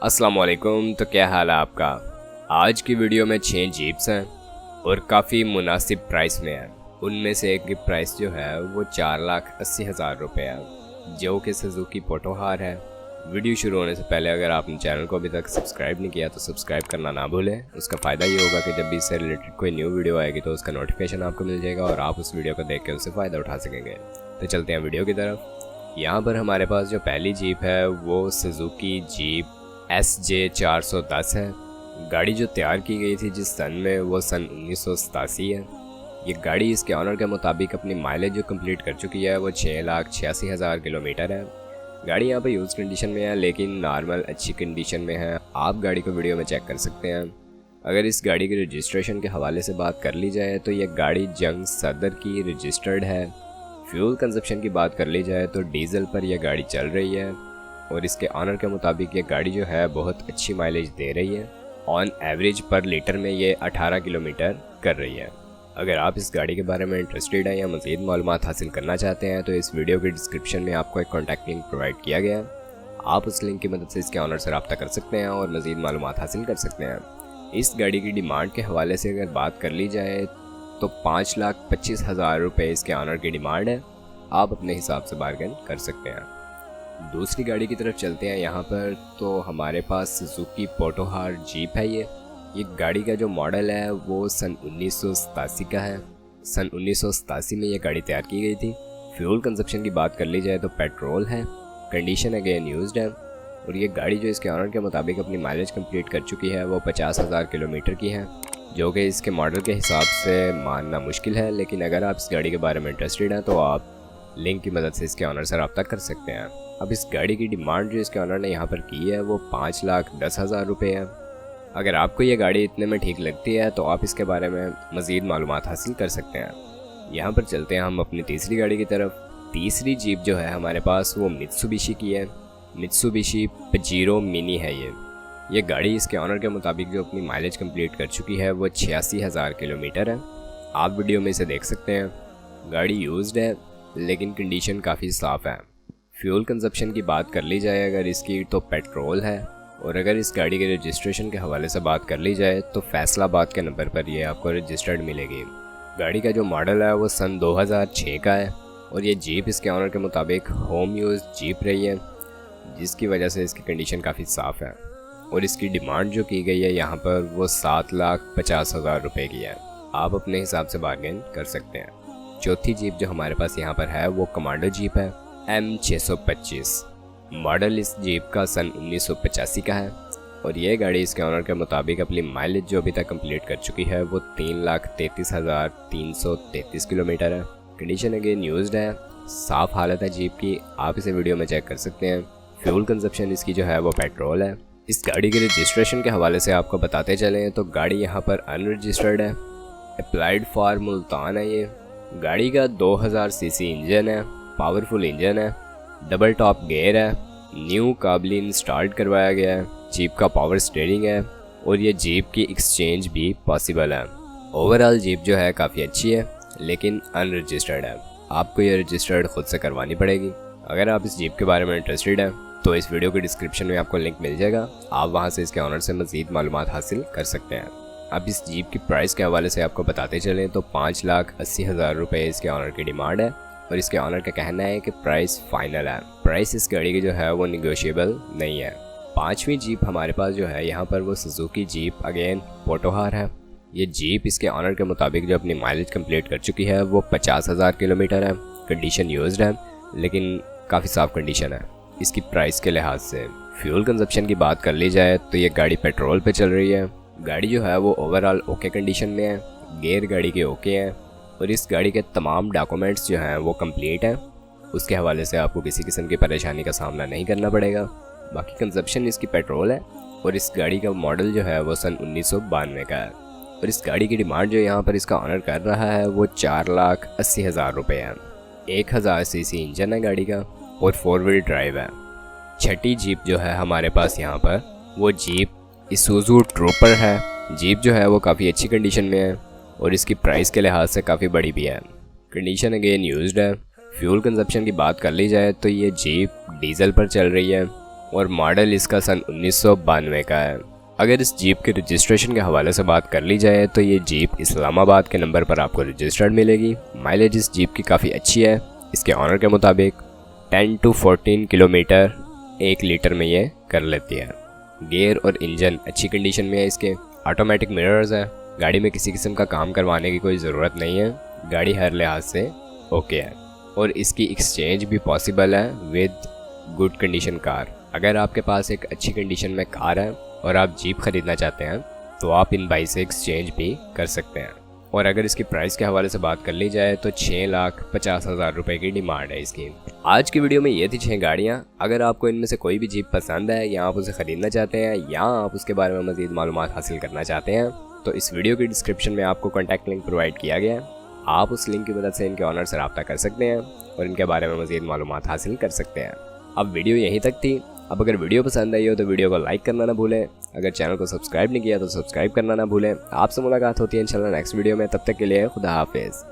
अस्सलाम वालेकुम। तो क्या हाल है आपका। आज की वीडियो में 6 जीप्स हैं और काफ़ी मुनासिब प्राइस में है। उनमें से एक की प्राइस जो है वो 4,80,000 रुपये है, जो कि सुजुकी पोटोहार है। वीडियो शुरू होने से पहले अगर आपने चैनल को अभी तक सब्सक्राइब नहीं किया तो सब्सक्राइब करना ना भूलें। उसका फ़ायदा ये होगा कि जब भी इससे रिलेटेड कोई न्यू वीडियो आएगी तो उसका नोटिफिकेशन आपको मिल जाएगा और आप उस वीडियो को देख के उससे फ़ायदा उठा सकेंगे। तो चलते हैं वीडियो की तरफ। यहाँ पर हमारे पास जो पहली जीप है वो सुजुकी जीप SJ410 है। गाड़ी जो तैयार की गई थी जिस सन में वो सन 1987 है। ये गाड़ी इसके ऑनर के मुताबिक अपनी माइलेज जो कंप्लीट कर चुकी है वो 6,86,000 किलोमीटर है। गाड़ी यहाँ पर यूज़ कंडीशन में है लेकिन नॉर्मल अच्छी कंडीशन में है। आप गाड़ी को वीडियो में चेक कर सकते हैं। अगर इस गाड़ी के रजिस्ट्रेशन के हवाले से बात कर ली जाए तो यह गाड़ी जंग सदर की रजिस्टर्ड है। फ्यूल कंजप्शन की बात कर ली जाए तो डीजल पर यह गाड़ी चल रही है और इसके ऑनर के मुताबिक ये गाड़ी जो है बहुत अच्छी माइलेज दे रही है। ऑन एवरेज पर लीटर में ये 18 किलोमीटर कर रही है। अगर आप इस गाड़ी के बारे में इंटरेस्टेड हैं या मज़ीद मालूमात हासिल करना चाहते हैं तो इस वीडियो के डिस्क्रिप्शन में आपको एक कॉन्टैक्ट लिंक प्रोवाइड किया गया है। आप उस लिंक की मदद से इसके ऑनर से रब्ता कर सकते हैं और मज़ीद मालूमात हासिल कर सकते हैं। इस गाड़ी की डिमांड के हवाले से अगर बात कर ली जाए तो 5,25,000 रुपये इसके ऑनर की डिमांड है। आप अपने हिसाब से बार्गेन कर सकते हैं। दूसरी गाड़ी की तरफ चलते हैं। यहाँ पर तो हमारे पास सुजुकी पोटोहार जीप है। ये गाड़ी का जो मॉडल है वो सन 1987 का है। सन 1987 में ये गाड़ी तैयार की गई थी। फ्यूल कंजप्शन की बात कर ली जाए तो पेट्रोल है। कंडीशन अगेन यूज्ड है और ये गाड़ी जो इसके ऑनर के मुताबिक अपनी माइलेज कंप्लीट कर चुकी है वो 50,000 किलोमीटर की है, जो कि इसके मॉडल के हिसाब से मानना मुश्किल है। लेकिन अगर आप इस गाड़ी के बारे में इंटरेस्टेड हैं तो आप लिंक की मदद से इसके ऑनर से रब्ता कर सकते हैं। अब इस गाड़ी की डिमांड जो इसके ऑनर ने यहाँ पर की है वो 5,10,000 रुपये है। अगर आपको ये गाड़ी इतने में ठीक लगती है तो आप इसके बारे में मज़ीद मालूमात हासिल कर सकते हैं। यहाँ पर चलते हैं हम अपनी तीसरी गाड़ी की तरफ। तीसरी जीप जो है हमारे पास वो मित्सुबिशी की है। मित्सुबिशी पजीरो मिनी है। ये गाड़ी इसके ऑनर के मुताबिक जो अपनी माइलेज कंप्लीट कर चुकी है वो 86,000 किलोमीटर है। आप वीडियो में इसे देख सकते हैं। गाड़ी यूज्ड है लेकिन कंडीशन काफ़ी साफ़ है। फ्यूल कंजप्शन की बात कर ली जाए अगर इसकी तो पेट्रोल है और अगर इस गाड़ी के रजिस्ट्रेशन के हवाले से बात कर ली जाए तो फैसलाबाद के नंबर पर ये आपको रजिस्टर्ड मिलेगी। गाड़ी का जो मॉडल है वो सन 2006 का है और ये जीप इसके ऑनर के मुताबिक होम यूज़ जीप रही है, जिसकी वजह से इसकी कंडीशन काफ़ी साफ़ है। और इसकी डिमांड जो की गई है यहाँ पर वो 7,50,000 रुपये की है। आप अपने हिसाब से बार्गेन कर सकते हैं। चौथी जीप जो हमारे पास यहाँ पर है वो कमांडो जीप है M625। मॉडल इस जीप का सन 1985 का है और ये गाड़ी इसके ऑनर के मुताबिक अपनी माइलेज जो अभी तक कंप्लीट कर चुकी है वो 3,33,333 किलोमीटर है। कंडीशन अगेन यूज्ड है, साफ़ हालत है जीप की। आप इसे वीडियो में चेक कर सकते हैं। फ्यूल कंजप्शन इसकी जो है वो पेट्रोल है। इस गाड़ी के रजिस्ट्रेशन के हवाले से आपको बताते चलें तो गाड़ी यहाँ पर अनरजिस्टर्ड है। अप्लाइड फॉर मुल्तान है। ये गाड़ी का 2000 सीसी इंजन है, पावरफुल इंजन है, डबल टॉप गियर है, न्यू काबली इंस्टॉल्ड करवाया गया है, जीप का पावर स्टीयरिंग है और ये जीप की एक्सचेंज भी पॉसिबल है। ओवरऑल जीप जो है काफ़ी अच्छी है लेकिन अनरजिस्टर्ड है। आपको ये रजिस्टर्ड खुद से करवानी पड़ेगी। अगर आप इस जीप के बारे में इंटरेस्टेड हैं तो इस वीडियो के डिस्क्रिप्शन में आपको लिंक मिल जाएगा। आप वहाँ से इसके ऑनर से मज़ीद मालूमात हासिल कर सकते हैं। अब इस जीप की प्राइस के हवाले से आपको बताते चलें तो 5,80,000 रुपये इसके ऑनर की डिमांड है और इसके ऑनर का कहना है कि प्राइस फाइनल है। प्राइस इस गाड़ी की जो है वो निगोशिएबल नहीं है। पांचवी जीप हमारे पास जो है यहाँ पर वो सुजुकी जीप अगेन पोटोहार है। ये जीप इसके ऑनर के मुताबिक जो अपनी माइलेज कंप्लीट कर चुकी है वो 50,000 किलोमीटर है। कंडीशन यूज्ड है लेकिन काफ़ी साफ कंडीशन है। इसकी प्राइस के लिहाज से फ्यूल कंजप्शन की बात कर ली जाए तो ये गाड़ी पेट्रोल पे चल रही है। गाड़ी जो है वो ओवरऑल ओके कंडीशन में है। गियर गाड़ी के ओके हैं और इस गाड़ी के तमाम डॉक्यूमेंट्स जो हैं वो कंप्लीट हैं। उसके हवाले से आपको किसी किस्म की परेशानी का सामना नहीं करना पड़ेगा। बाकी कंजप्शन इसकी पेट्रोल है और इस गाड़ी का मॉडल जो है वो सन 1992 का है और इस गाड़ी की डिमांड जो यहाँ पर इसका ऑनर कर रहा है वो 4,80,000 रुपये है। 1000 सीसी इंजन है गाड़ी का और 4 व्हील ड्राइव है। छठी जीप जो है हमारे पास यहाँ पर वो जीप इसुजू ट्रूपर है। जीप जो है वो काफ़ी अच्छी कंडीशन में है और इसकी प्राइस के लिहाज से काफ़ी बड़ी भी है। कंडीशन अगेन यूज्ड है। फ्यूल कंजप्शन की बात कर ली जाए तो ये जीप डीजल पर चल रही है और मॉडल इसका सन 1992 का है। अगर इस जीप के रजिस्ट्रेशन के हवाले से बात कर ली जाए तो ये जीप इस्लामाबाद के नंबर पर आपको रजिस्टर्ड मिलेगी। माइलेज इस जीप की काफ़ी अच्छी है। इसके ऑनर के मुताबिक 10 to 14 किलोमीटर 1 लीटर में ये कर लेती है। गियर और इंजन अच्छी कंडीशन में है। इसके ऑटोमेटिक मिरर्स है। गाड़ी में किसी किस्म का काम करवाने की कोई ज़रूरत नहीं है। गाड़ी हर लिहाज से ओके है और इसकी एक्सचेंज भी पॉसिबल है विद गुड कंडीशन कार। अगर आपके पास एक अच्छी कंडीशन में कार है और आप जीप ख़रीदना चाहते हैं तो आप इन बाइक से एक्सचेंज भी कर सकते हैं। और अगर इसकी प्राइस के हवाले से बात कर ली जाए तो 6,50,000 रुपये की डिमांड है इसकी। आज की वीडियो में ये थी 6 गाड़ियाँ। अगर आपको इनमें से कोई भी जीप पसंद है या आप उसे ख़रीदना चाहते हैं या आप उसके बारे में मज़ीद मालूमात हासिल करना चाहते हैं तो इस वीडियो की डिस्क्रिप्शन में आपको कॉन्टैक्ट लिंक प्रोवाइड किया गया है। आप उस लिंक की मदद से इनके ऑनर से रब्ता कर सकते हैं और इनके बारे में मज़ीद मालूमात हासिल कर सकते हैं। अब वीडियो यहीं तक थी। अब अगर वीडियो पसंद आई हो तो वीडियो को लाइक करना ना भूलें। अगर चैनल को सब्सक्राइब नहीं किया तो सब्सक्राइब करना ना भूलें। आपसे मुलाकात होती है इंशाल्लाह नेक्स्ट वीडियो में। तब तक के लिए खुदा हाफिज़।